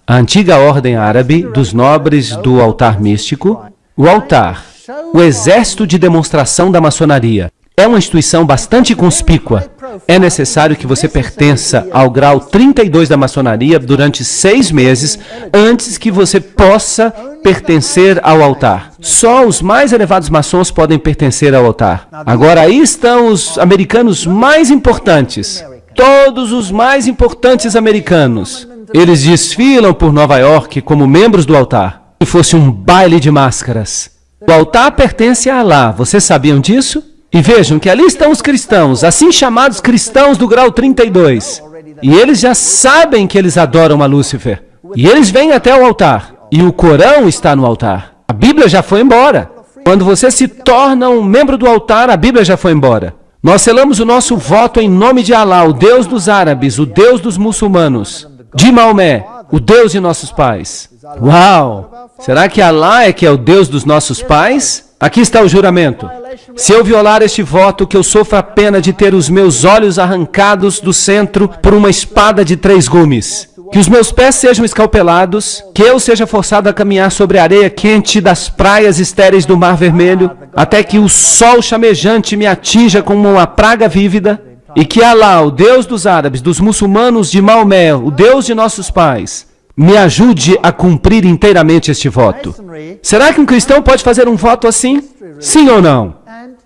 A antiga ordem árabe dos nobres do altar místico, o altar, o exército de demonstração da maçonaria, é uma instituição bastante conspícua. É necessário que você pertença ao grau 32 da maçonaria durante 6 meses antes que você possa pertencer ao altar. Só os mais elevados maçons podem pertencer ao altar. Agora, aí estão os americanos mais importantes. Todos os mais importantes americanos. Eles desfilam por Nova York como membros do altar. Se fosse um baile de máscaras. O altar pertence a Alá. Vocês sabiam disso? E vejam que ali estão os cristãos, assim chamados cristãos do grau 32. E eles já sabem que eles adoram a Lúcifer. E eles vêm até o altar. E o Corão está no altar. A Bíblia já foi embora. Quando você se torna um membro do altar, a Bíblia já foi embora. Nós selamos o nosso voto em nome de Alá, o Deus dos árabes, o Deus dos muçulmanos, de Maomé, o Deus de nossos pais. Uau! Será que Alá é que é o Deus dos nossos pais? Aqui está o juramento. Se eu violar este voto, que eu sofra a pena de ter os meus olhos arrancados do centro por uma espada de 3 gumes. Que os meus pés sejam escalpelados, que eu seja forçado a caminhar sobre a areia quente das praias estéreis do Mar Vermelho, até que o sol chamejante me atinja como uma praga vívida, e que Alá, o Deus dos árabes, dos muçulmanos, de Maomé, o Deus de nossos pais, me ajude a cumprir inteiramente este voto. Será que um cristão pode fazer um voto assim? Sim ou não?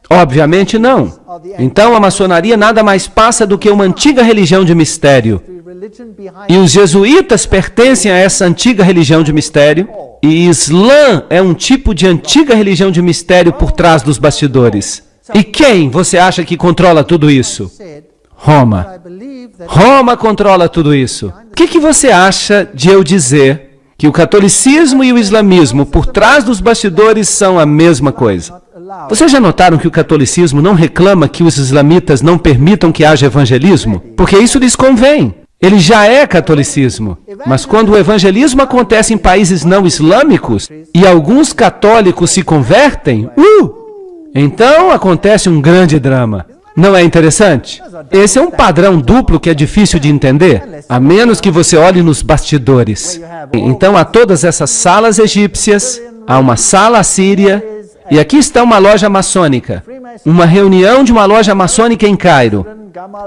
Obviamente não. Então a maçonaria nada mais passa do que uma antiga religião de mistério. E os jesuítas pertencem a essa antiga religião de mistério. E Islã é um tipo de antiga religião de mistério por trás dos bastidores. E quem você acha que controla tudo isso? Roma. Roma controla tudo isso. O que você acha de eu dizer que o catolicismo e o islamismo por trás dos bastidores são a mesma coisa? Vocês já notaram que o catolicismo não reclama que os islamitas não permitam que haja evangelismo? Porque isso lhes convém. Ele já é catolicismo. Mas quando o evangelismo acontece em países não islâmicos e alguns católicos se convertem, então acontece um grande drama. Não é interessante? Esse é um padrão duplo que é difícil de entender, a menos que você olhe nos bastidores. Então há todas essas salas egípcias, há uma sala assíria, e aqui está uma loja maçônica, uma reunião de uma loja maçônica em Cairo.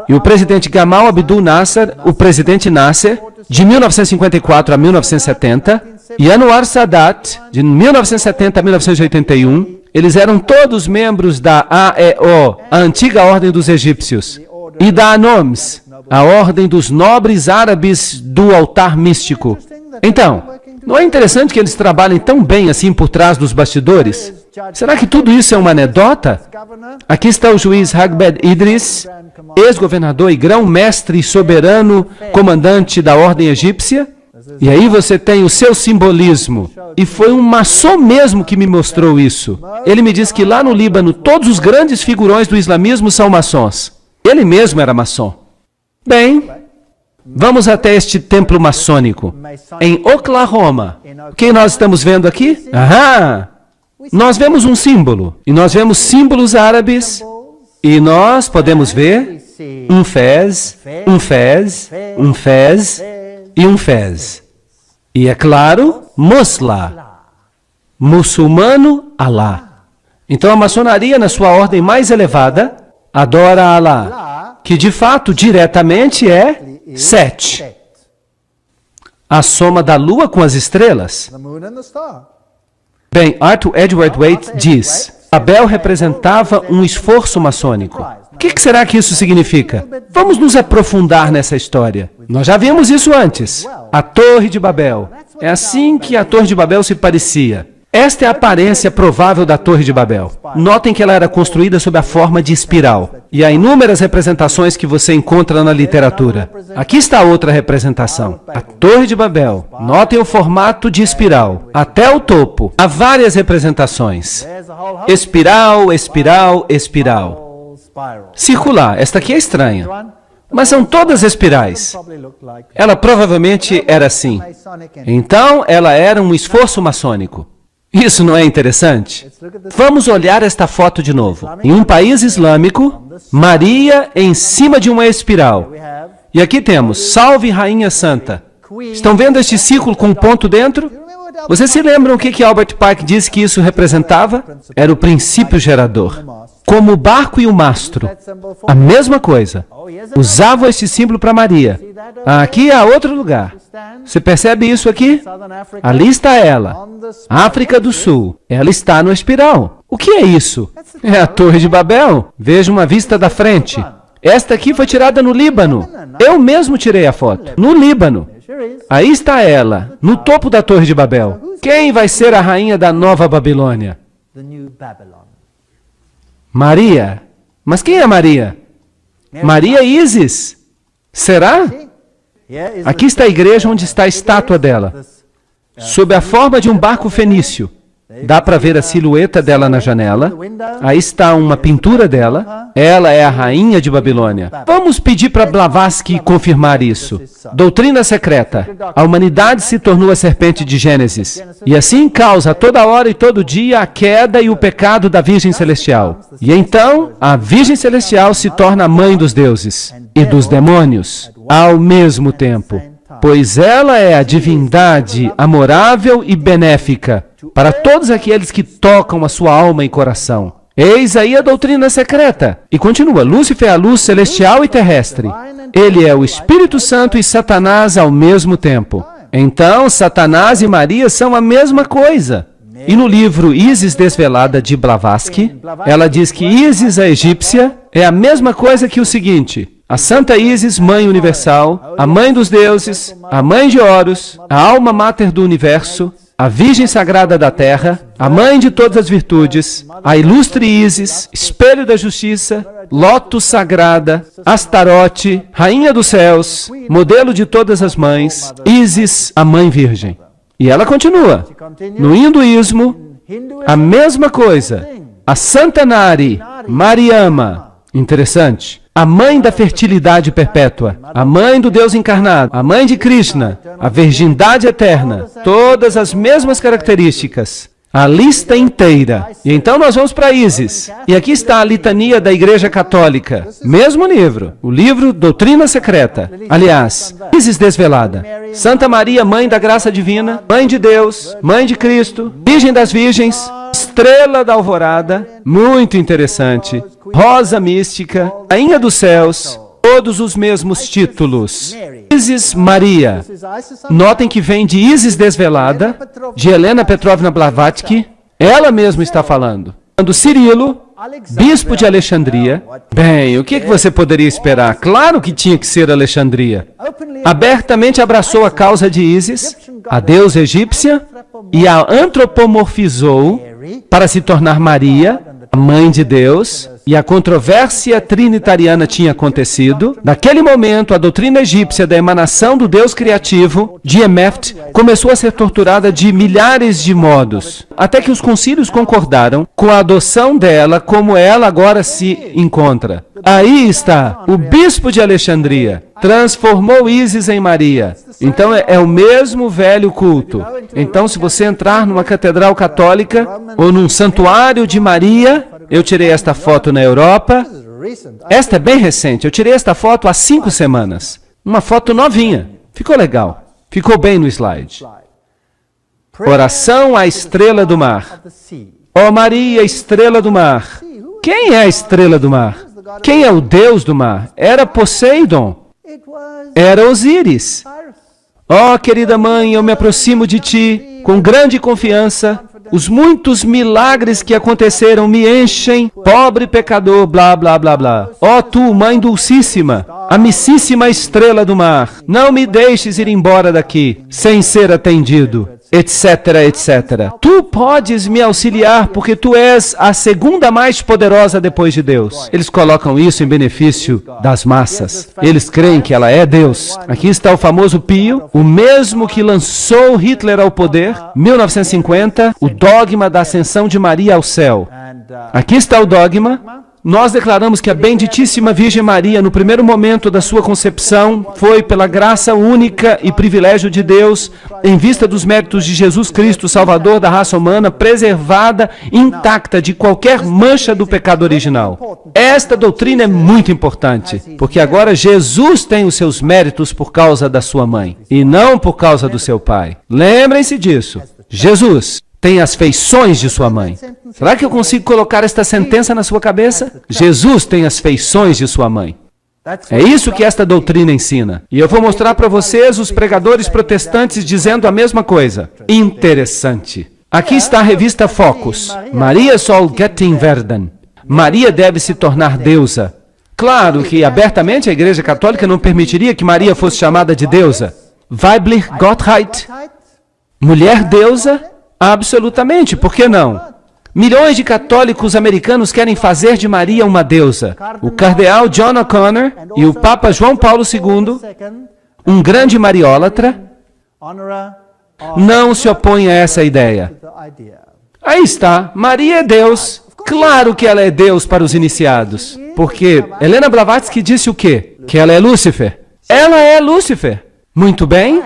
E o presidente Gamal Abdul Nasser, o presidente Nasser, de 1954 a 1970, e Anwar Sadat, de 1970 a 1981, eles eram todos membros da AEO, a antiga ordem dos egípcios, e da ANOMS, a ordem dos nobres árabes do altar místico. Então, não é interessante que eles trabalhem tão bem assim por trás dos bastidores? Será que tudo isso é uma anedota? Aqui está o juiz Hagbed Idris, ex-governador e grão-mestre e soberano comandante da ordem egípcia. E aí você tem o seu simbolismo. E foi um maçom mesmo que me mostrou isso. Ele me disse que lá no Líbano todos os grandes figurões do islamismo são maçons. Ele mesmo era maçom. Bem, vamos até este templo maçônico. Em Oklahoma. O que nós estamos vendo aqui? Aham! Nós vemos um símbolo. E nós vemos símbolos árabes. E nós podemos ver um fez, um fez, um fez e um fez. E é claro, Musla, muçulmano, Alá. Então a maçonaria, na sua ordem mais elevada, adora Alá, que de fato, diretamente é Set, a soma da lua com as estrelas. Bem, Arthur Edward Waite diz, Abel representava um esforço maçônico. O que será que isso significa? Vamos nos aprofundar nessa história. Nós já vimos isso antes. A Torre de Babel. É assim que a Torre de Babel se parecia. Esta é a aparência provável da Torre de Babel. Notem que ela era construída sob a forma de espiral. E há inúmeras representações que você encontra na literatura. Aqui está outra representação. A Torre de Babel. Notem o formato de espiral. Até o topo. Há várias representações. Espiral, espiral, espiral. Circular. Esta aqui é estranha. Mas são todas espirais. Ela provavelmente era assim. Então, ela era um esforço maçônico. Isso não é interessante? Vamos olhar esta foto de novo. Em um país islâmico, Maria em cima de uma espiral. E aqui temos, Salve Rainha Santa, Estão vendo este círculo com um ponto dentro? Vocês se lembram o que Albert Pike disse que isso representava? Era o princípio gerador. Como o barco e o mastro. A mesma coisa. Usavam este símbolo para Maria. Aqui há outro lugar. Você percebe isso aqui? Ali está ela. África do Sul. Ela está no espiral. O que é isso? É a Torre de Babel. Veja uma vista da frente. Esta aqui foi tirada no Líbano. Eu mesmo tirei a foto. No Líbano. Aí está ela, no topo da Torre de Babel. Quem vai ser a rainha da Nova Babilônia? Maria. Mas quem é Maria? Maria Isis. Será? Aqui está a igreja onde está a estátua dela. Sob a forma de um barco fenício. Dá para ver a silhueta dela na janela. Aí está uma pintura dela. Ela é a rainha de Babilônia. Vamos pedir para Blavatsky confirmar isso. Doutrina secreta. A humanidade se tornou a serpente de Gênesis. E assim causa toda hora e todo dia a queda e o pecado da Virgem Celestial. E então, a Virgem Celestial se torna a mãe dos deuses e dos demônios ao mesmo tempo. Pois ela é a divindade amorável e benéfica para todos aqueles que tocam a sua alma e coração. Eis aí a doutrina secreta. E continua, Lúcifer é a luz celestial e terrestre. Ele é o Espírito Santo e Satanás ao mesmo tempo. Então, Satanás e Maria são a mesma coisa. E no livro Isis Desvelada de Blavatsky, ela diz que Isis, a egípcia, é a mesma coisa que o seguinte: a Santa Isis, Mãe Universal, a Mãe dos Deuses, a Mãe de Horus, a Alma Máter do Universo, a Virgem Sagrada da Terra, a Mãe de todas as virtudes, a Ilustre Isis, Espelho da Justiça, Lótus Sagrada, Astarote, Rainha dos Céus, Modelo de todas as mães, Isis, a Mãe Virgem. E ela continua. No hinduísmo, a mesma coisa. A Santa Nari, Mariama, interessante. A mãe da fertilidade perpétua, a mãe do Deus encarnado, a mãe de Krishna, a virgindade eterna, todas as mesmas características, a lista inteira. E então nós vamos para Isis. E aqui está a litania da Igreja Católica, mesmo livro, o livro Doutrina Secreta. Aliás, Isis Desvelada, Santa Maria, Mãe da Graça Divina, Mãe de Deus, Mãe de Cristo, Virgem das Virgens, Estrela da Alvorada, muito interessante, Rosa Mística, Rainha dos Céus, todos os mesmos títulos. Isis Maria. Notem que vem de Isis Desvelada, de Helena Petrovna Blavatsky, ela mesma está falando. Quando Cirilo, bispo de Alexandria, bem, o que você poderia esperar? Claro que tinha que ser Alexandria. Abertamente abraçou a causa de Isis, a deusa egípcia, e a antropomorfizou para se tornar Maria, a mãe de Deus, e a controvérsia trinitariana tinha acontecido. Naquele momento, a doutrina egípcia da emanação do Deus criativo, de Emeft, começou a ser torturada de milhares de modos, até que os concílios concordaram com a adoção dela como ela agora se encontra. Aí está, o bispo de Alexandria transformou Isis em Maria. Então é o mesmo velho culto. Então, se você entrar numa catedral católica ou num santuário de Maria, eu tirei esta foto na Europa. Esta é bem recente. Eu tirei esta foto há 5 semanas. Uma foto novinha. Ficou legal. Ficou bem no slide. Oração à estrela do mar. Ó Maria, estrela do mar. Quem é a estrela do mar? Quem é o Deus do mar? Era Poseidon. Era Osíris. Ó querida mãe, eu me aproximo de ti com grande confiança. Os muitos milagres que aconteceram me enchem, pobre pecador, blá, blá, blá, blá. Ó tu, mãe dulcíssima, amicíssima estrela do mar, não me deixes ir embora daqui sem ser atendido, etc, etc. Tu podes me auxiliar porque tu és a segunda mais poderosa depois de Deus. Eles colocam isso em benefício das massas. Eles creem que ela é Deus. Aqui está o famoso Pio, o mesmo que lançou Hitler ao poder, 1950, o dogma da ascensão de Maria ao céu. Aqui está o dogma Nós declaramos que a benditíssima Virgem Maria, no primeiro momento da sua concepção, foi pela graça única e privilégio de Deus, em vista dos méritos de Jesus Cristo, Salvador da raça humana, preservada, intacta de qualquer mancha do pecado original. Esta doutrina é muito importante, porque agora Jesus tem os seus méritos por causa da sua mãe, e não por causa do seu pai. Lembrem-se disso. Jesus tem as feições de sua mãe. Será que eu consigo colocar esta sentença na sua cabeça? Jesus tem as feições de sua mãe. É isso que esta doutrina ensina. E eu vou mostrar para vocês os pregadores protestantes dizendo a mesma coisa. Interessante. Aqui está a revista Focus. Maria soll Göttin werden. Maria deve se tornar deusa. Claro que abertamente a Igreja Católica não permitiria que Maria fosse chamada de deusa. Weiblich Gottheit. Mulher deusa? Absolutamente, por que não? Milhões de católicos americanos querem fazer de Maria uma deusa. O cardeal John O'Connor e o Papa João Paulo II, um grande mariólatra, não se opõem a essa ideia. Aí está, Maria é Deus. Claro que ela é Deus para os iniciados. Porque Helena Blavatsky disse o quê? Que ela é Lúcifer. Ela é Lúcifer. Muito bem.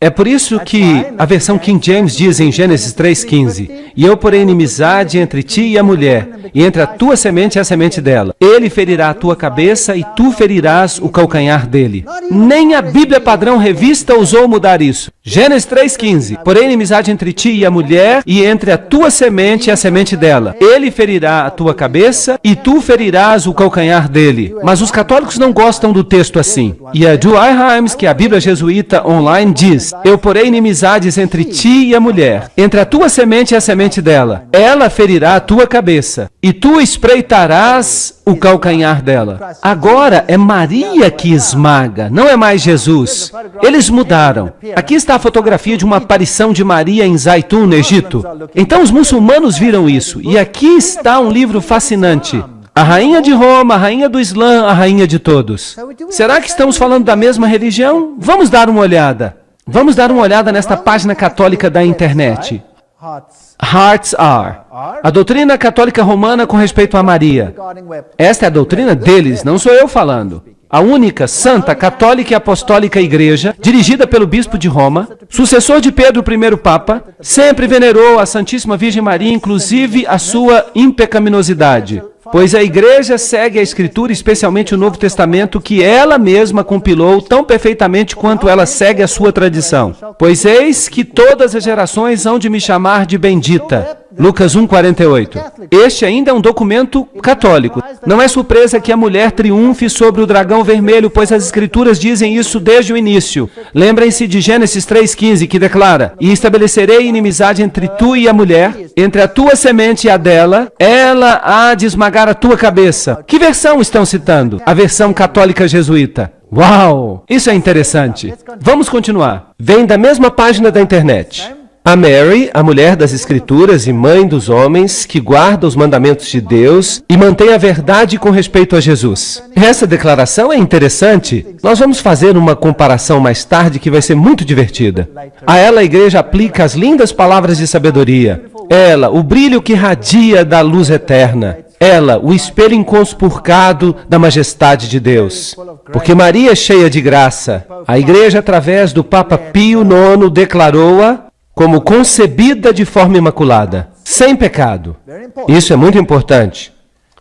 É por isso que a versão King James diz em Gênesis 3,15: E eu porei inimizade entre ti e a mulher, e entre a tua semente e a semente dela. Ele ferirá a tua cabeça e tu ferirás o calcanhar dele. Nem a Bíblia Padrão Revista ousou mudar isso. Gênesis 3,15: Porém inimizade entre ti e a mulher, e entre a tua semente e a semente dela. Ele ferirá a tua cabeça e tu ferirás o calcanhar dele. Mas os católicos não gostam do texto assim. E a Dwyer Himes, que é a Bíblia Jesuíta Online, diz: Eu porei inimizades entre ti e a mulher, entre a tua semente e a semente dela. Ela ferirá a tua cabeça, e tu espreitarás o calcanhar dela. Agora é Maria que esmaga, não é mais Jesus. Eles mudaram. Aqui está a fotografia de uma aparição de Maria em Zaitun, no Egito. Então os muçulmanos viram isso. E aqui está um livro fascinante. A rainha de Roma, a rainha do Islã, a rainha de todos. Será que estamos falando da mesma religião? Vamos dar uma olhada. Vamos dar uma olhada nesta página católica da internet. Hearts Are. A doutrina católica romana com respeito a Maria. Esta é a doutrina deles, não sou eu falando. A única santa, católica e apostólica igreja, dirigida pelo bispo de Roma, sucessor de Pedro I Papa, sempre venerou a Santíssima Virgem Maria, inclusive a sua impecaminosidade. Pois a igreja segue a Escritura, especialmente o Novo Testamento, que ela mesma compilou tão perfeitamente quanto ela segue a sua tradição. Pois eis que todas as gerações hão de me chamar de bendita. Lucas 1,48. Este ainda é um documento católico. Não é surpresa que a mulher triunfe sobre o dragão vermelho, pois as Escrituras dizem isso desde o início. Lembrem-se de Gênesis 3,15, que declara: E estabelecerei inimizade entre tu e a mulher, entre a tua semente e a dela, ela há de esmagar a tua cabeça. Que versão estão citando? A versão católica jesuíta. Uau! Isso é interessante. Vamos continuar. Vem da mesma página da internet. A Mary, a mulher das Escrituras e mãe dos homens, que guarda os mandamentos de Deus e mantém a verdade com respeito a Jesus. Essa declaração é interessante. Nós vamos fazer uma comparação mais tarde que vai ser muito divertida. A ela a igreja aplica as lindas palavras de sabedoria. Ela, o brilho que radia da luz eterna. Ela, o espelho inconspurcado da majestade de Deus. Porque Maria é cheia de graça. A igreja, através do Papa Pio IX, declarou-a como concebida de forma imaculada, sem pecado. Isso é muito importante.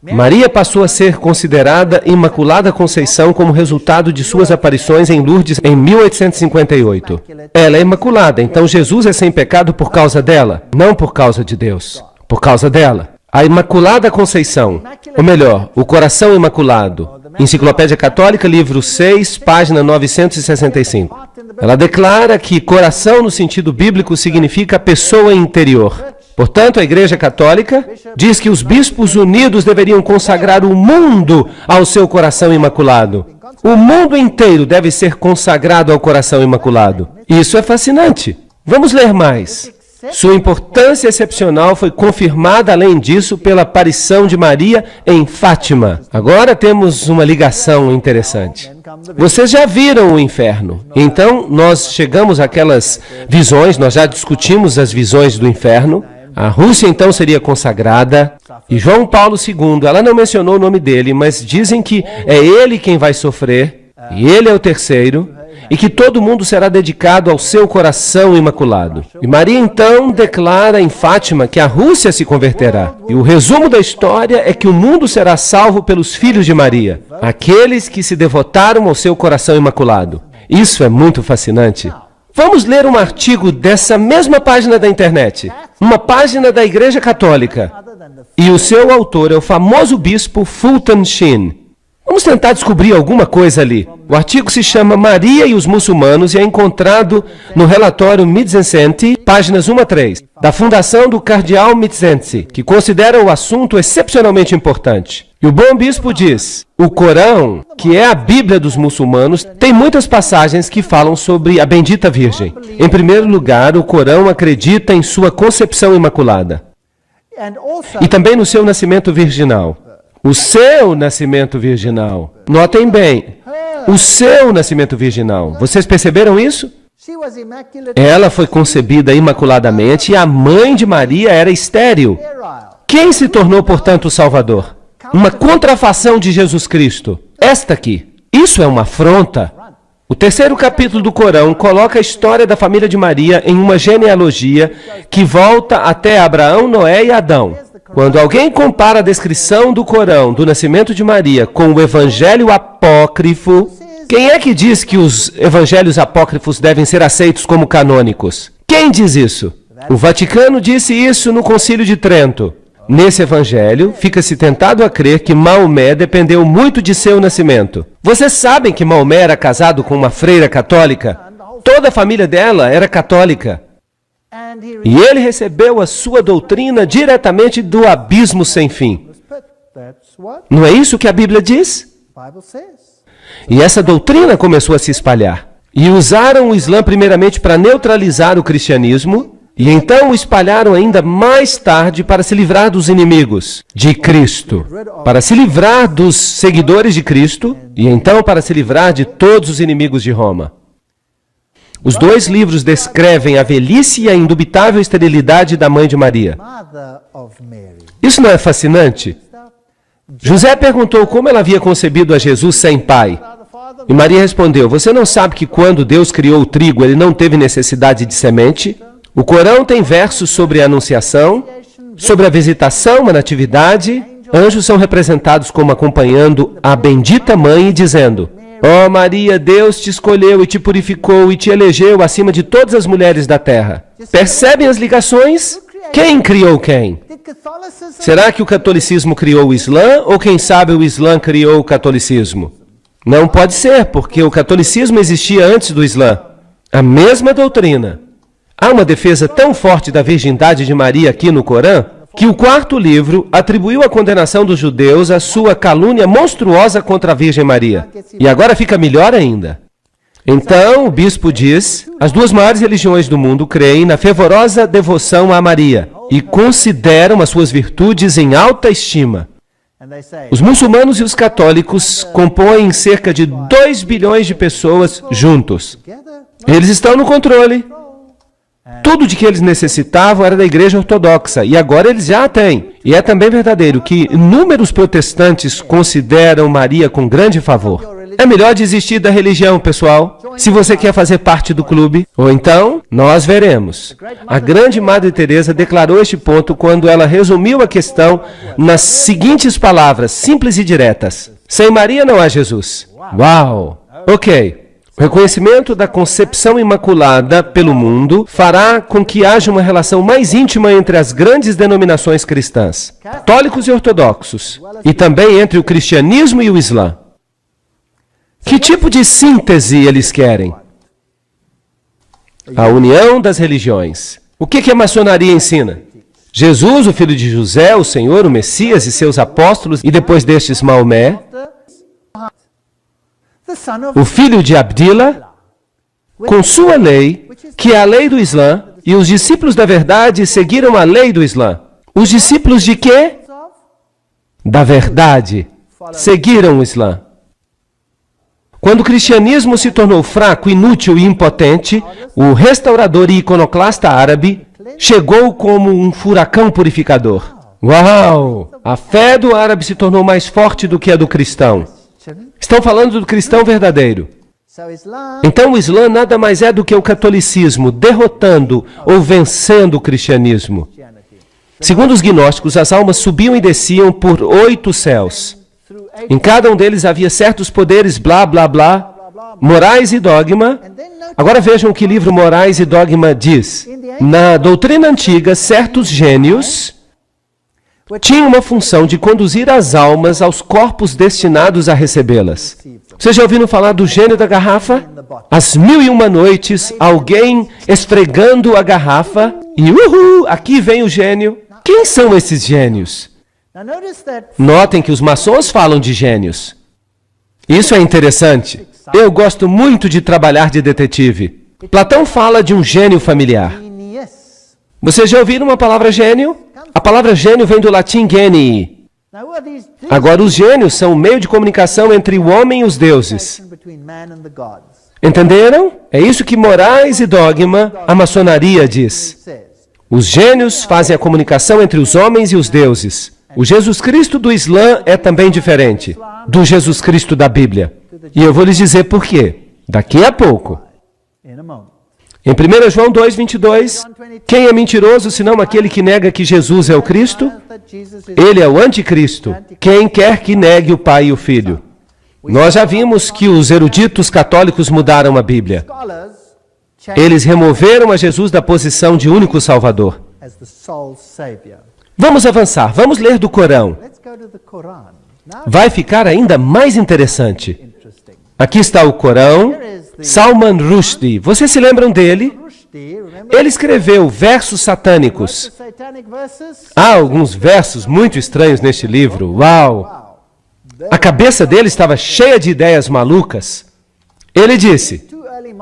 Maria passou a ser considerada Imaculada Conceição como resultado de suas aparições em Lourdes em 1858. Ela é imaculada, então Jesus é sem pecado por causa dela, não por causa de Deus, por causa dela. A Imaculada Conceição, ou melhor, o Coração Imaculado, Enciclopédia Católica, livro 6, página 965. Ela declara que coração no sentido bíblico significa pessoa interior. Portanto, a Igreja Católica diz que os bispos unidos deveriam consagrar o mundo ao seu coração imaculado. O mundo inteiro deve ser consagrado ao coração imaculado. Isso é fascinante. Vamos ler mais. Sua importância excepcional foi confirmada, além disso, pela aparição de Maria em Fátima. Agora temos uma ligação interessante. Vocês já viram o inferno. Então, nós chegamos àquelas visões, nós já discutimos as visões do inferno. A Rússia então seria consagrada, e João Paulo II, ela não mencionou o nome dele, mas dizem que é ele quem vai sofrer, e ele é o terceiro, e que todo mundo será dedicado ao seu coração imaculado. E Maria então declara em Fátima que a Rússia se converterá. E o resumo da história é que o mundo será salvo pelos filhos de Maria, aqueles que se devotaram ao seu coração imaculado. Isso é muito fascinante. Vamos ler um artigo dessa mesma página da internet, uma página da Igreja Católica. E o seu autor é o famoso bispo Fulton Sheen. Vamos tentar descobrir alguma coisa ali. O artigo se chama Maria e os Muçulmanos e é encontrado no relatório Mizzensi, páginas 1 a 3, da Fundação do Cardeal Mizzensi, que considera o assunto excepcionalmente importante. E o bom bispo diz, o Corão, que é a Bíblia dos muçulmanos, tem muitas passagens que falam sobre a bendita Virgem. Em primeiro lugar, o Corão acredita em sua concepção imaculada. E também no seu nascimento virginal. O seu nascimento virginal. Notem bem, o seu nascimento virginal. Vocês perceberam isso? Ela foi concebida imaculadamente e a mãe de Maria era estéril. Quem se tornou, portanto, o Salvador? Uma contrafação de Jesus Cristo. Esta aqui. Isso é uma afronta. O terceiro capítulo do Corão coloca a história da família de Maria em uma genealogia que volta até Abraão, Noé e Adão. Quando alguém compara a descrição do Corão do nascimento de Maria com o Evangelho apócrifo, quem é que diz que os evangelhos apócrifos devem ser aceitos como canônicos? Quem diz isso? O Vaticano disse isso no Concílio de Trento. Nesse evangelho, fica-se tentado a crer que Maomé dependeu muito de seu nascimento. Vocês sabem que Maomé era casado com uma freira católica? Toda a família dela era católica. E ele recebeu a sua doutrina diretamente do abismo sem fim. Não é isso que a Bíblia diz? E essa doutrina começou a se espalhar. E usaram o Islã primeiramente para neutralizar o cristianismo, e então o espalharam ainda mais tarde para se livrar dos inimigos de Cristo, para se livrar dos seguidores de Cristo, e então para se livrar de todos os inimigos de Roma. Os dois livros descrevem a velhice e a indubitável esterilidade da mãe de Maria. Isso não é fascinante? José perguntou como ela havia concebido a Jesus sem pai. E Maria respondeu, você não sabe que quando Deus criou o trigo, ele não teve necessidade de semente? O Corão tem versos sobre a anunciação, sobre a visitação, a natividade. Anjos são representados como acompanhando a bendita mãe e dizendo, ó Maria, Deus te escolheu e te purificou e te elegeu acima de todas as mulheres da terra. Percebem as ligações? Quem criou quem? Será que o catolicismo criou o Islã ou quem sabe o Islã criou o catolicismo? Não pode ser, porque o catolicismo existia antes do Islã. A mesma doutrina. Há uma defesa tão forte da virgindade de Maria aqui no Corão, que o quarto livro atribuiu a condenação dos judeus à sua calúnia monstruosa contra a Virgem Maria. E agora fica melhor ainda. Então, o bispo diz, as duas maiores religiões do mundo creem na fervorosa devoção a Maria e consideram as suas virtudes em alta estima. Os muçulmanos e os católicos compõem cerca de 2 bilhões de pessoas juntos. Eles estão no controle. Tudo de que eles necessitavam era da Igreja Ortodoxa, e agora eles já a têm. E é também verdadeiro que inúmeros protestantes consideram Maria com grande favor. É melhor desistir da religião, pessoal, se você quer fazer parte do clube. Ou então, nós veremos. A grande Madre Teresa declarou este ponto quando ela resumiu a questão nas seguintes palavras, simples e diretas. Sem Maria não há Jesus. Uau! Ok. O reconhecimento da concepção imaculada pelo mundo fará com que haja uma relação mais íntima entre as grandes denominações cristãs, católicos e ortodoxos, e também entre o cristianismo e o Islã. Que tipo de síntese eles querem? A união das religiões. O que a maçonaria ensina? Jesus, o filho de José, o Senhor, o Messias e seus apóstolos, e depois destes Maomé, o filho de Abdillah, com sua lei, que é a lei do Islã, e os discípulos da verdade seguiram a lei do Islã. Os discípulos de quê? Da verdade. Seguiram o Islã. Quando o cristianismo se tornou fraco, inútil e impotente, o restaurador e iconoclasta árabe chegou como um furacão purificador. Uau! A fé do árabe se tornou mais forte do que a do cristão. Estão falando do cristão verdadeiro. Então o Islã nada mais é do que o catolicismo, derrotando ou vencendo o cristianismo. Segundo os gnósticos, as almas subiam e desciam por 8 céus. Em cada um deles havia certos poderes, blá, blá, blá, morais e dogma. Agora vejam o que o livro Morais e Dogma diz. Na doutrina antiga, certos gênios tinham uma função de conduzir as almas aos corpos destinados a recebê-las. Vocês já ouviram falar do gênio da garrafa? Às 1001 noites, alguém esfregando a garrafa e aqui vem o gênio. Quem são esses gênios? Notem que os maçons falam de gênios. Isso é interessante. Eu gosto muito de trabalhar de detetive. Platão fala de um gênio familiar. Vocês já ouviram uma palavra gênio? A palavra gênio vem do latim genii. Agora, os gênios são o meio de comunicação entre o homem e os deuses. Entenderam? É isso que Morais e Dogma, a maçonaria, diz. Os gênios fazem a comunicação entre os homens e os deuses. O Jesus Cristo do Islã é também diferente do Jesus Cristo da Bíblia. E eu vou lhes dizer por quê. Daqui a pouco. Em 1 João 2:22, quem é mentiroso senão aquele que nega que Jesus é o Cristo? Ele é o anticristo. Quem quer que negue o Pai e o Filho. Nós já vimos que os eruditos católicos mudaram a Bíblia. Eles removeram a Jesus da posição de único Salvador. Vamos avançar, vamos ler do Corão. Vai ficar ainda mais interessante. Aqui está o Corão. Salman Rushdie, vocês se lembram dele? Ele escreveu versos satânicos. Há alguns versos muito estranhos neste livro. Uau! A cabeça dele estava cheia de ideias malucas. Ele disse,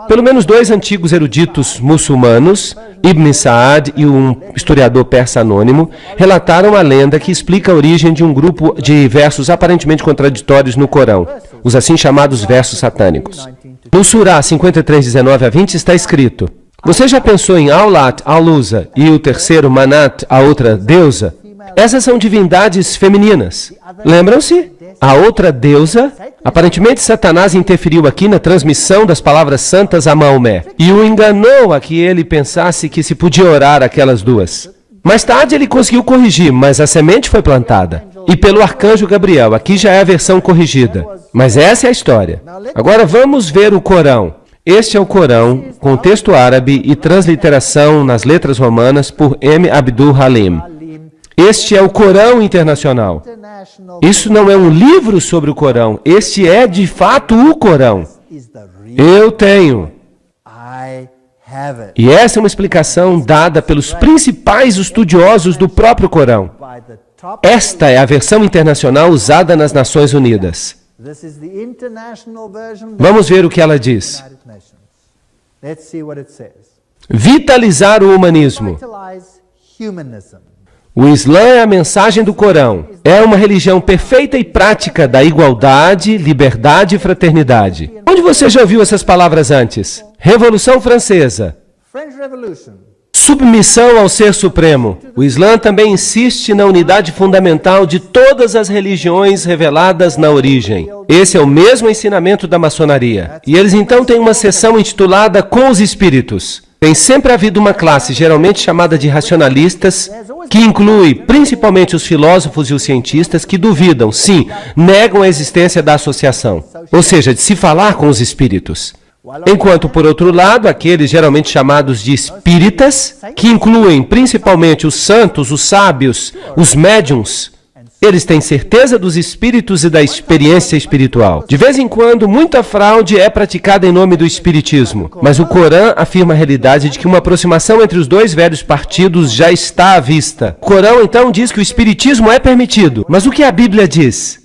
pelo menos 2 antigos eruditos muçulmanos, Ibn Saad e um historiador persa anônimo, relataram a lenda que explica a origem de um grupo de versos aparentemente contraditórios no Corão, os assim chamados versos satânicos. No Surah 53:19-20 está escrito, você já pensou em Aulat, Al-Uzza e o terceiro Manat, a outra deusa? Essas são divindades femininas. Lembram-se? A outra deusa, aparentemente Satanás interferiu aqui na transmissão das palavras santas a Maomé e o enganou a que ele pensasse que se podia orar aquelas duas. Mais tarde ele conseguiu corrigir, mas a semente foi plantada. E pelo arcanjo Gabriel, aqui já é a versão corrigida. Mas essa é a história. Agora vamos ver o Corão. Este é o Corão, com texto árabe e transliteração nas letras romanas por M. Abdul Halim. Este é o Corão Internacional. Isso não é um livro sobre o Corão. Este é, de fato, o Corão. Eu tenho. E essa é uma explicação dada pelos principais estudiosos do próprio Corão. Esta é a versão internacional usada nas Nações Unidas. Vamos ver o que ela diz. Vitalizar o humanismo. O Islã é a mensagem do Corão. É uma religião perfeita e prática da igualdade, liberdade e fraternidade. Onde você já ouviu essas palavras antes? Revolução Francesa. Submissão ao Ser Supremo. O Islã também insiste na unidade fundamental de todas as religiões reveladas na origem. Esse é o mesmo ensinamento da maçonaria. E eles então têm uma seção intitulada Com os Espíritos. Tem sempre havido uma classe, geralmente chamada de racionalistas, que inclui principalmente os filósofos e os cientistas que duvidam, sim, negam a existência da associação, ou seja, de se falar com os espíritos. Enquanto, por outro lado, aqueles geralmente chamados de espíritas, que incluem principalmente os santos, os sábios, os médiuns, eles têm certeza dos espíritos e da experiência espiritual. De vez em quando, muita fraude é praticada em nome do espiritismo, mas o Corão afirma a realidade de que uma aproximação entre os dois velhos partidos já está à vista. O Corão, então, diz que o espiritismo é permitido, mas o que a Bíblia diz?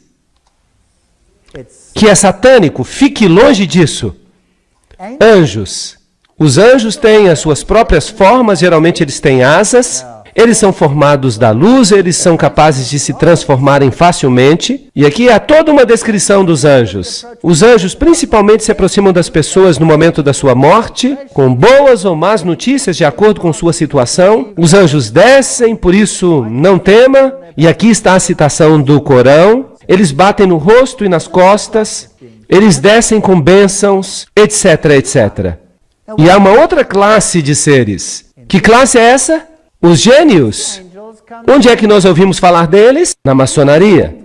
Que é satânico, fique longe disso. Anjos. Os anjos têm as suas próprias formas, geralmente eles têm asas. Eles são formados da luz, eles são capazes de se transformarem facilmente. E aqui há toda uma descrição dos anjos. Os anjos principalmente se aproximam das pessoas no momento da sua morte, com boas ou más notícias de acordo com sua situação. Os anjos descem, por isso não tema. E aqui está a citação do Corão. Eles batem no rosto e nas costas. Eles descem com bênçãos, etc, etc. E há uma outra classe de seres. Que classe é essa? Os gênios. Onde é que nós ouvimos falar deles? Na maçonaria.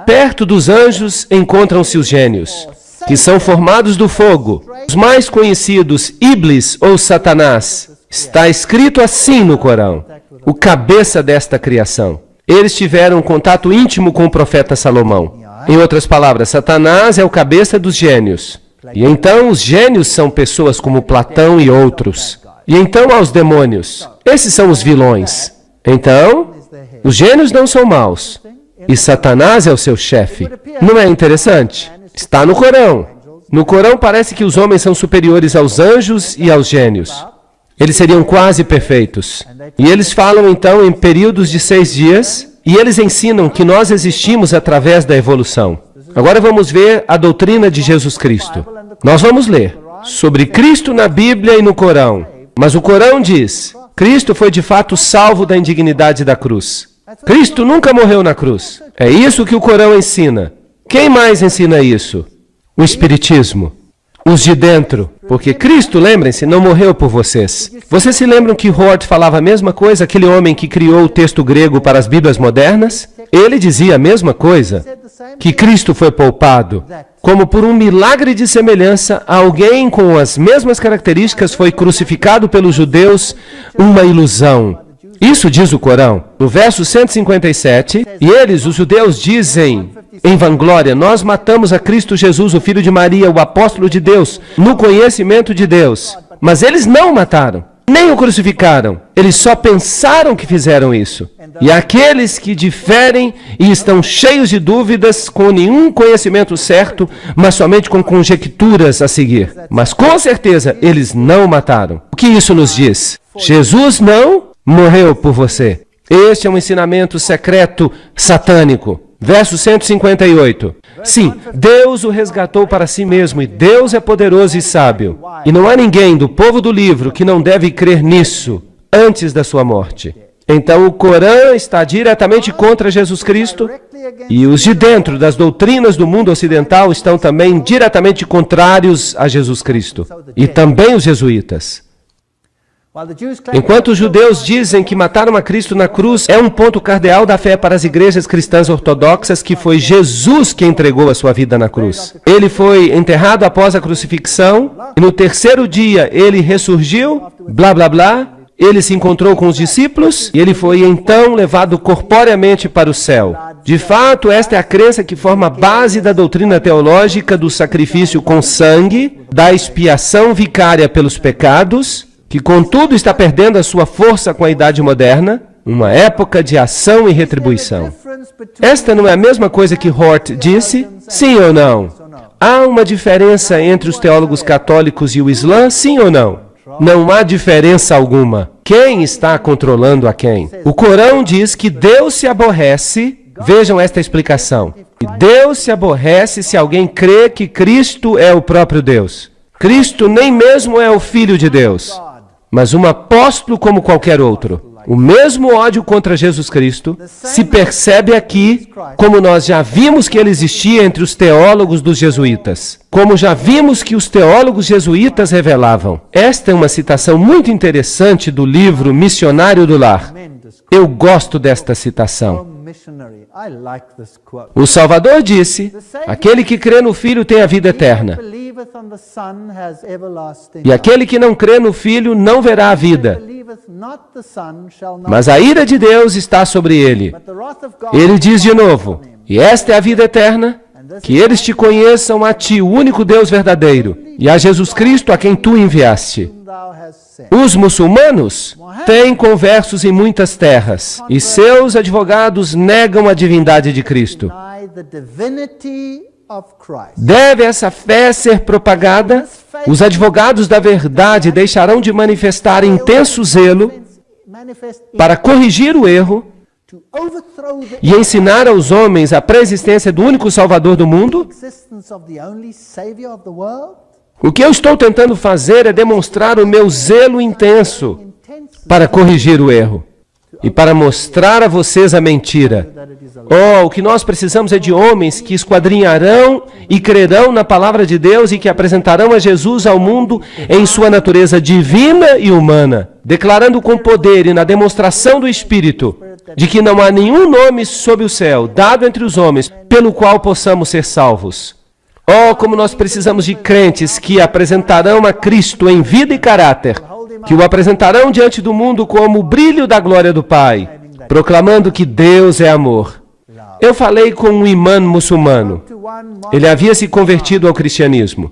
Perto dos anjos encontram-se os gênios, que são formados do fogo. Os mais conhecidos, Iblis ou Satanás. Está escrito assim no Corão. O cabeça desta criação. Eles tiveram um contato íntimo com o profeta Salomão. Em outras palavras, Satanás é o cabeça dos gênios. E então os gênios são pessoas como Platão e outros. E então há os demônios. Esses são os vilões. Então, os gênios não são maus. E Satanás é o seu chefe. Não é interessante? Está no Corão. No Corão parece que os homens são superiores aos anjos e aos gênios. Eles seriam quase perfeitos. E eles falam então em períodos de 6 dias, e eles ensinam que nós existimos através da evolução. Agora vamos ver a doutrina de Jesus Cristo. Nós vamos ler sobre Cristo na Bíblia e no Corão. Mas o Corão diz, Cristo foi de fato salvo da indignidade da cruz. Cristo nunca morreu na cruz. É isso que o Corão ensina. Quem mais ensina isso? O Espiritismo. Os de dentro. Porque Cristo, lembrem-se, não morreu por vocês. Vocês se lembram que Hort falava a mesma coisa, aquele homem que criou o texto grego para as Bíblias modernas? Ele dizia a mesma coisa, que Cristo foi poupado. Como por um milagre de semelhança, alguém com as mesmas características foi crucificado pelos judeus, uma ilusão. Isso diz o Corão, no verso 157, e eles, os judeus, dizem em vanglória, nós matamos a Cristo Jesus, o Filho de Maria, o apóstolo de Deus, no conhecimento de Deus. Mas eles não o mataram, nem o crucificaram. Eles só pensaram que fizeram isso. E aqueles que diferem e estão cheios de dúvidas, com nenhum conhecimento certo, mas somente com conjecturas a seguir. Mas com certeza, eles não o mataram. O que isso nos diz? Jesus não morreu por você. Este é um ensinamento secreto satânico. Verso 158. Sim, Deus o resgatou para si mesmo, e Deus é poderoso e sábio. E não há ninguém do povo do livro que não deve crer nisso antes da sua morte. Então o Corão está diretamente contra Jesus Cristo, e os de dentro das doutrinas do mundo ocidental estão também diretamente contrários a Jesus Cristo. E também os jesuítas. Enquanto os judeus dizem que mataram a Cristo na cruz é um ponto cardeal da fé para as igrejas cristãs ortodoxas, que foi Jesus que entregou a sua vida na cruz. Ele foi enterrado após a crucifixão, e no terceiro dia ele ressurgiu, blá blá blá, ele se encontrou com os discípulos, e ele foi então levado corporeamente para o céu. De fato, esta é a crença que forma a base da doutrina teológica do sacrifício com sangue, da expiação vicária pelos pecados, que contudo está perdendo a sua força com a idade moderna, uma época de ação e retribuição. Esta não é a mesma coisa que Hort disse? Sim ou não? Há uma diferença entre os teólogos católicos e o Islã? Sim ou não? Não há diferença alguma. Quem está controlando a quem? O Corão diz que Deus se aborrece, vejam esta explicação, e Deus se aborrece se alguém crê que Cristo é o próprio Deus. Cristo nem mesmo é o Filho de Deus, mas um apóstolo como qualquer outro. O mesmo ódio contra Jesus Cristo se percebe aqui, como nós já vimos que ele existia entre os teólogos dos jesuítas. Como já vimos que os teólogos jesuítas revelavam. Esta é uma citação muito interessante do livro Missionário do Lar. Eu gosto desta citação. O Salvador disse, aquele que crê no Filho tem a vida eterna. E aquele que não crê no Filho não verá a vida. Mas a ira de Deus está sobre ele. Ele diz de novo, e esta é a vida eterna, que eles te conheçam a ti, o único Deus verdadeiro, e a Jesus Cristo a quem tu enviaste. Os muçulmanos têm conversos em muitas terras, e seus advogados negam a divindade de Cristo. Deve essa fé ser propagada? Os advogados da verdade deixarão de manifestar intenso zelo para corrigir o erro e ensinar aos homens a pré-existência do único Salvador do mundo. O que eu estou tentando fazer é demonstrar o meu zelo intenso para corrigir o erro e para mostrar a vocês a mentira. Oh, o que nós precisamos é de homens que esquadrinharão e crerão na palavra de Deus e que apresentarão a Jesus ao mundo em sua natureza divina e humana, declarando com poder e na demonstração do Espírito de que não há nenhum nome sob o céu, dado entre os homens, pelo qual possamos ser salvos. Oh, como nós precisamos de crentes que apresentarão a Cristo em vida e caráter, que o apresentarão diante do mundo como o brilho da glória do Pai, proclamando que Deus é amor. Eu falei com um imã muçulmano. Ele havia se convertido ao cristianismo.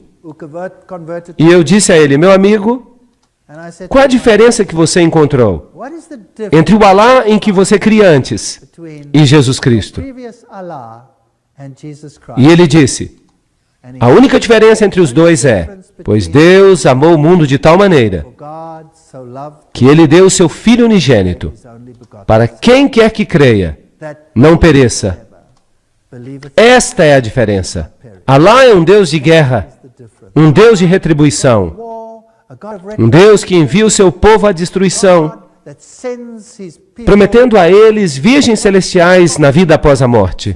E eu disse a ele, meu amigo, qual a diferença que você encontrou entre o Alá em que você cria antes e Jesus Cristo? E ele disse, a única diferença entre os dois é, pois Deus amou o mundo de tal maneira que Ele deu o seu Filho unigênito, para quem quer que creia, não pereça. Esta é a diferença. Alá é um Deus de guerra, um Deus de retribuição, um Deus que envia o seu povo à destruição, prometendo a eles virgens celestiais na vida após a morte,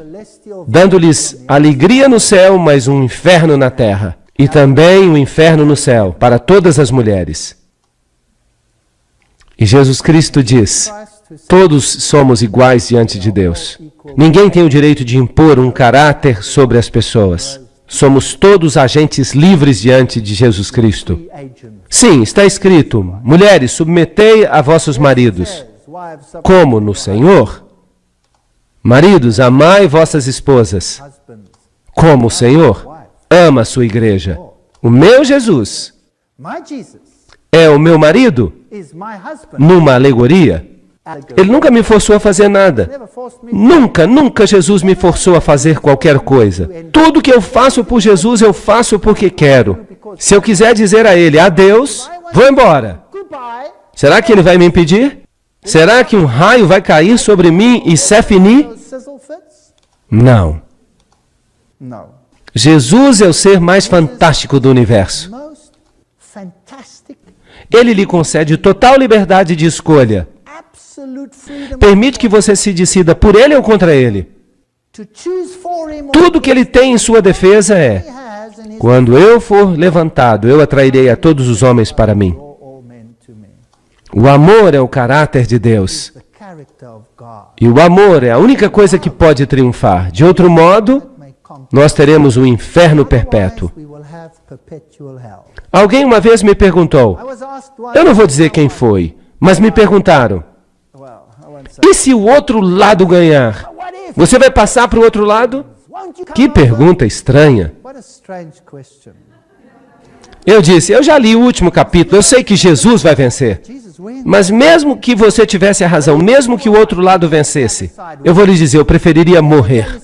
dando-lhes alegria no céu, mas um inferno na terra, e também um inferno no céu para todas as mulheres. E Jesus Cristo diz, todos somos iguais diante de Deus. Ninguém tem o direito de impor um caráter sobre as pessoas. Somos todos agentes livres diante de Jesus Cristo. Sim, está escrito, mulheres, submetei a vossos maridos, como no Senhor. Maridos, amai vossas esposas, como o Senhor ama a sua igreja. O meu Jesus é o meu marido numa alegoria. Ele nunca me forçou a fazer nada. Nunca Jesus me forçou a fazer qualquer coisa. Tudo que eu faço por Jesus, eu faço porque quero. Se eu quiser dizer a Ele, adeus, vou embora. Será que Ele vai me impedir? Será que um raio vai cair sobre mim e c'est fini? Não. Jesus é o ser mais fantástico do universo. Ele lhe concede total liberdade de escolha. Permite que você se decida por ele ou contra ele. Tudo que ele tem em sua defesa é, quando eu for levantado, eu atrairei a todos os homens para mim. O amor é o caráter de Deus. E o amor é a única coisa que pode triunfar. De outro modo, nós teremos um inferno perpétuo. Alguém uma vez me perguntou, eu não vou dizer quem foi, mas me perguntaram, e se o outro lado ganhar? Você vai passar para o outro lado? Que pergunta estranha. Eu disse, eu já li o último capítulo, eu sei que Jesus vai vencer. Mas mesmo que você tivesse a razão, mesmo que o outro lado vencesse, eu vou lhe dizer, eu preferiria morrer.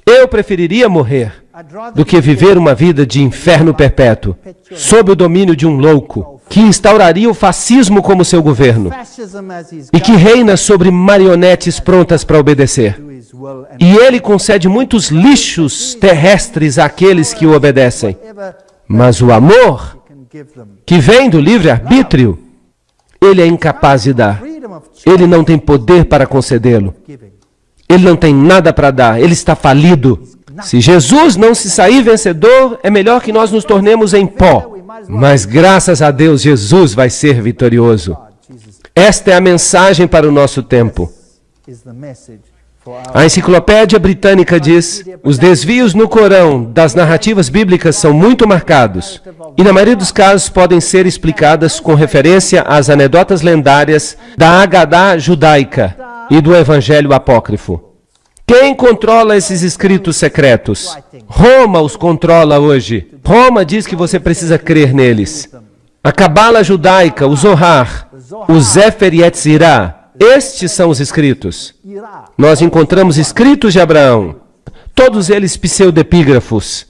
Eu preferiria morrer do que viver uma vida de inferno perpétuo, sob o domínio de um louco, que instauraria o fascismo como seu governo e que reina sobre marionetes prontas para obedecer. E ele concede muitos lixos terrestres àqueles que o obedecem. Mas o amor, que vem do livre-arbítrio, ele é incapaz de dar. Ele não tem poder para concedê-lo. Ele não tem nada para dar, ele está falido. Se Jesus não se sair vencedor, é melhor que nós nos tornemos em pó. Mas graças a Deus, Jesus vai ser vitorioso. Esta é a mensagem para o nosso tempo. A Enciclopédia Britânica diz, os desvios no Corão das narrativas bíblicas são muito marcados, e na maioria dos casos podem ser explicadas com referência às anedotas lendárias da Agadá judaica e do Evangelho apócrifo. Quem controla esses escritos secretos? Roma os controla hoje. Roma diz que você precisa crer neles. A Cabala judaica, o Zohar, o Sefer Yetzirah, estes são os escritos. Nós encontramos escritos de Abraão, todos eles pseudepígrafos.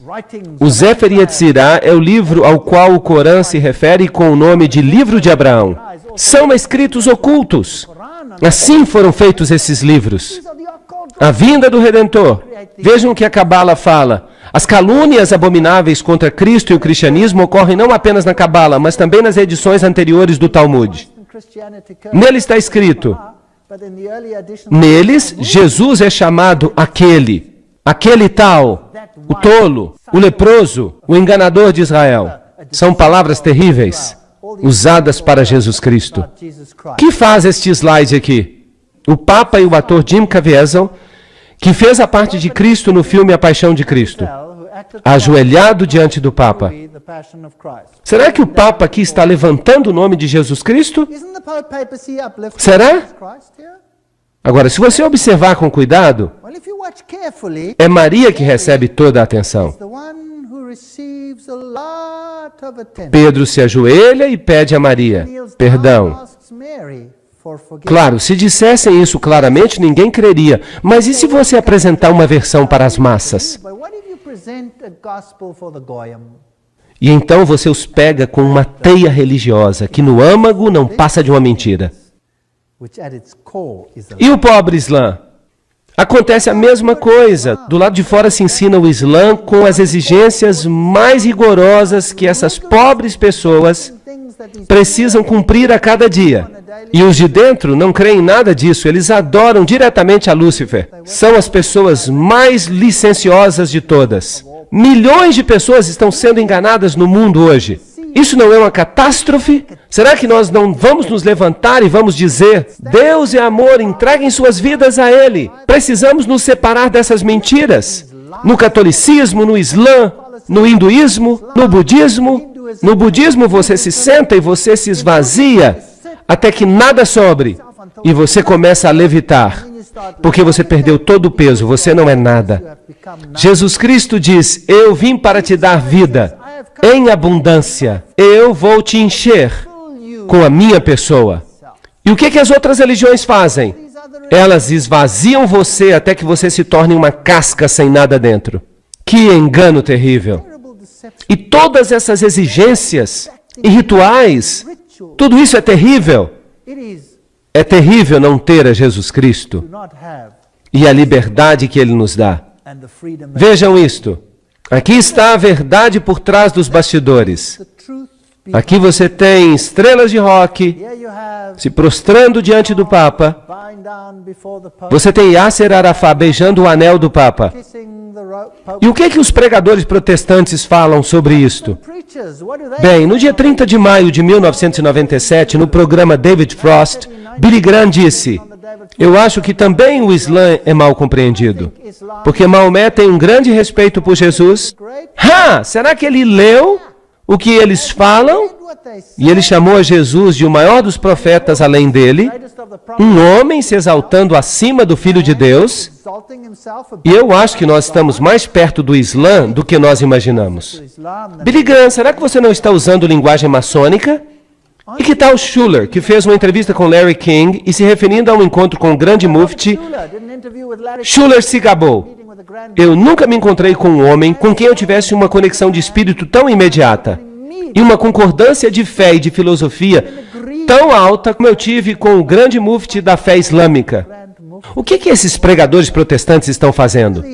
O Sefer Yetzirah é o livro ao qual o Corão se refere com o nome de Livro de Abraão. São escritos ocultos. Assim foram feitos esses livros. A vinda do Redentor. Vejam o que a Cabala fala. As calúnias abomináveis contra Cristo e o cristianismo ocorrem não apenas na Cabala, mas também nas edições anteriores do Talmud. Nele está escrito, neles, Jesus é chamado aquele tal, o tolo, o leproso, o enganador de Israel. São palavras terríveis, usadas para Jesus Cristo. Que faz este slide aqui? O Papa e o ator Jim Caviezel, que fez a parte de Cristo no filme A Paixão de Cristo, ajoelhado diante do Papa. Será que o Papa aqui está levantando o nome de Jesus Cristo? Será? Agora, se você observar com cuidado, é Maria que recebe toda a atenção. Pedro se ajoelha e pede a Maria perdão. Claro, se dissessem isso claramente, ninguém creria. Mas e se você apresentar uma versão para as massas? E então você os pega com uma teia religiosa, que no âmago não passa de uma mentira. E o pobre Islã? Acontece a mesma coisa. Do lado de fora se ensina o Islã com as exigências mais rigorosas que essas pobres pessoas precisam cumprir a cada dia. E os de dentro não creem em nada disso. Eles adoram diretamente a Lúcifer. São as pessoas mais licenciosas de todas. Milhões de pessoas estão sendo enganadas no mundo hoje. Isso não é uma catástrofe? Será que nós não vamos nos levantar e vamos dizer: Deus é amor, entreguem suas vidas a Ele. Precisamos nos separar dessas mentiras. No catolicismo, no Islã, no hinduísmo, no budismo. No budismo você se senta e você se esvazia até que nada sobre. E você começa a levitar. Porque você perdeu todo o peso, você não é nada. Jesus Cristo diz: eu vim para te dar vida em abundância. Eu vou te encher com a minha pessoa. E o que as outras religiões fazem? Elas esvaziam você até que você se torne uma casca sem nada dentro. Que engano terrível! E todas essas exigências e rituais, tudo isso é terrível. É terrível não ter a Jesus Cristo e a liberdade que Ele nos dá. Vejam isto. Aqui está a verdade por trás dos bastidores. Aqui você tem estrelas de rock se prostrando diante do Papa. Você tem Yasser Arafat beijando o anel do Papa. E o que os pregadores protestantes falam sobre isto? Bem, no dia 30 de maio de 1997, no programa David Frost, Billy Graham disse: eu acho que também o Islã é mal compreendido, porque Maomé tem um grande respeito por Jesus. Será que ele leu o que eles falam? E ele chamou a Jesus de o maior dos profetas além dele, um homem se exaltando acima do Filho de Deus. E eu acho que nós estamos mais perto do Islã do que nós imaginamos. Billy Graham, será que você não está usando linguagem maçônica? E que tal Schuller, que fez uma entrevista com Larry King e se referindo a um encontro com o grande mufti, Schuller se gabou: eu nunca me encontrei com um homem com quem eu tivesse uma conexão de espírito tão imediata e uma concordância de fé e de filosofia tão alta como eu tive com o grande mufti da fé islâmica. O que esses pregadores protestantes estão fazendo?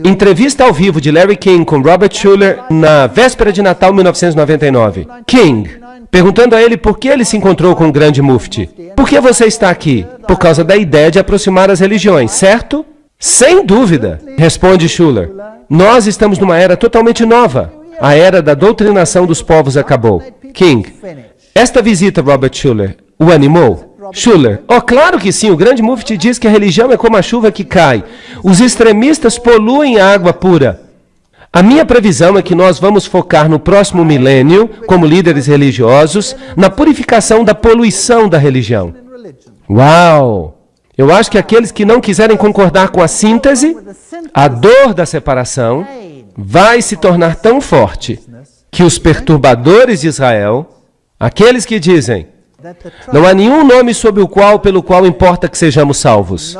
Entrevista ao vivo de Larry King com Robert Schuller na véspera de Natal 1999. King, perguntando a ele por que ele se encontrou com o grande mufti. Por que você está aqui? Por causa da ideia de aproximar as religiões, certo? Sem dúvida, responde Schuller. Nós estamos numa era totalmente nova. A era da doutrinação dos povos acabou. King, esta visita, Robert Schuller, o animou? Schuller, claro que sim, o grande mufti diz que a religião é como a chuva que cai. Os extremistas poluem a água pura. A minha previsão é que nós vamos focar no próximo milênio, como líderes religiosos, na purificação da poluição da religião. Uau! Eu acho que aqueles que não quiserem concordar com a síntese, a dor da separação, vai se tornar tão forte que os perturbadores de Israel, aqueles que dizem: não há nenhum nome pelo qual importa que sejamos salvos,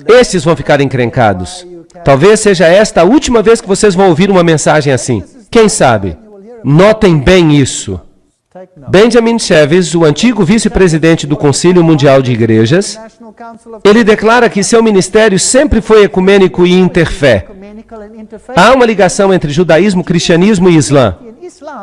esses vão ficar encrencados. Talvez seja esta a última vez que vocês vão ouvir uma mensagem assim. Quem sabe? Notem bem isso. Benjamin Cheves, o antigo vice-presidente do Concílio Mundial de Igrejas, ele declara que seu ministério sempre foi ecumênico e interfé. Há uma ligação entre judaísmo, cristianismo e islã.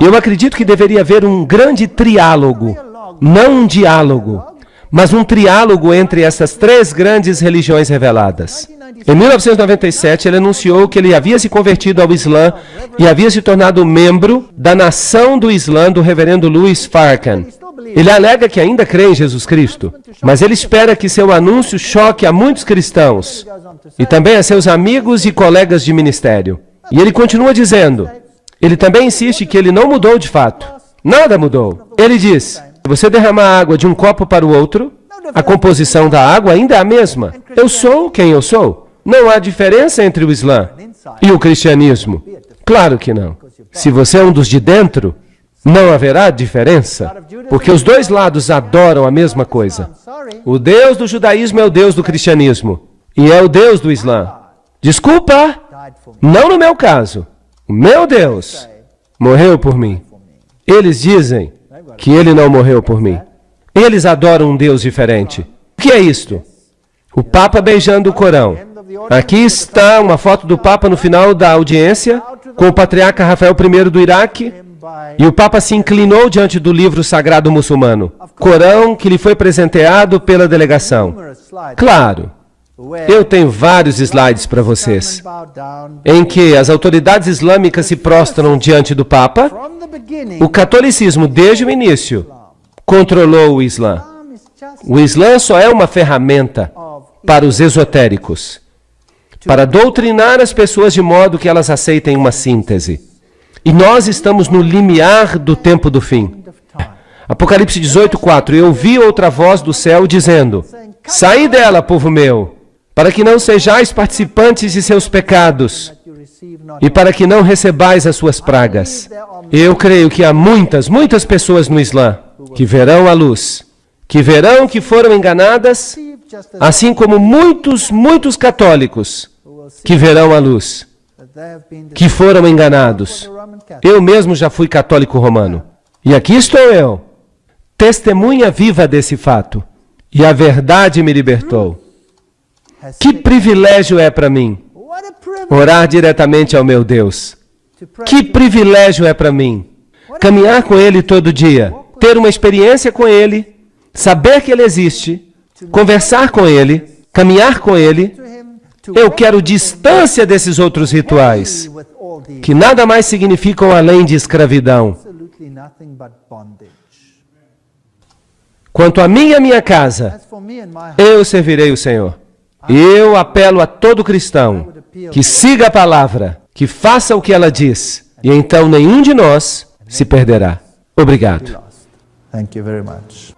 Eu acredito que deveria haver um grande triálogo, não um diálogo, mas um triálogo entre essas três grandes religiões reveladas. Em 1997, ele anunciou que ele havia se convertido ao Islã e havia se tornado membro da nação do Islã do reverendo Louis Farrakhan. Ele alega que ainda crê em Jesus Cristo, mas ele espera que seu anúncio choque a muitos cristãos e também a seus amigos e colegas de ministério. E ele continua dizendo, ele também insiste que ele não mudou de fato. Nada mudou. Ele diz, se você derramar água de um copo para o outro, a composição da água ainda é a mesma. Eu sou quem eu sou. Não há diferença entre o Islã e o cristianismo. Claro que não. Se você é um dos de dentro, não haverá diferença, porque os dois lados adoram a mesma coisa. O Deus do judaísmo é o Deus do cristianismo e é o Deus do Islã. Desculpa, não no meu caso. O meu Deus morreu por mim. Eles dizem que ele não morreu por mim. Eles adoram um Deus diferente. O que é isto? O Papa beijando o Corão. Aqui está uma foto do Papa no final da audiência, com o patriarca Rafael I do Iraque, e o Papa se inclinou diante do livro sagrado muçulmano, Corão, que lhe foi presenteado pela delegação. Claro, eu tenho vários slides para vocês, em que as autoridades islâmicas se prostram diante do Papa. O catolicismo, desde o início, controlou o Islã. O Islã só é uma ferramenta para os esotéricos, para doutrinar as pessoas de modo que elas aceitem uma síntese. E nós estamos no limiar do tempo do fim. Apocalipse 18:4. Eu ouvi outra voz do céu dizendo, saí dela, povo meu, para que não sejais participantes de seus pecados e para que não recebais as suas pragas. Eu creio que há muitas pessoas no Islã que verão a luz, que verão que foram enganadas, assim como muitos católicos que verão a luz, que foram enganados. Eu mesmo já fui católico romano. E aqui estou eu, testemunha viva desse fato. E a verdade me libertou. Que privilégio é para mim orar diretamente ao meu Deus. Que privilégio é para mim caminhar com Ele todo dia, ter uma experiência com Ele, saber que Ele existe, conversar com Ele, caminhar com Ele. Eu quero distância desses outros rituais, que nada mais significam além de escravidão. Quanto a mim e a minha casa, eu servirei o Senhor. Eu apelo a todo cristão que siga a palavra, que faça o que ela diz, e então nenhum de nós se perderá. Obrigado. Thank you very much.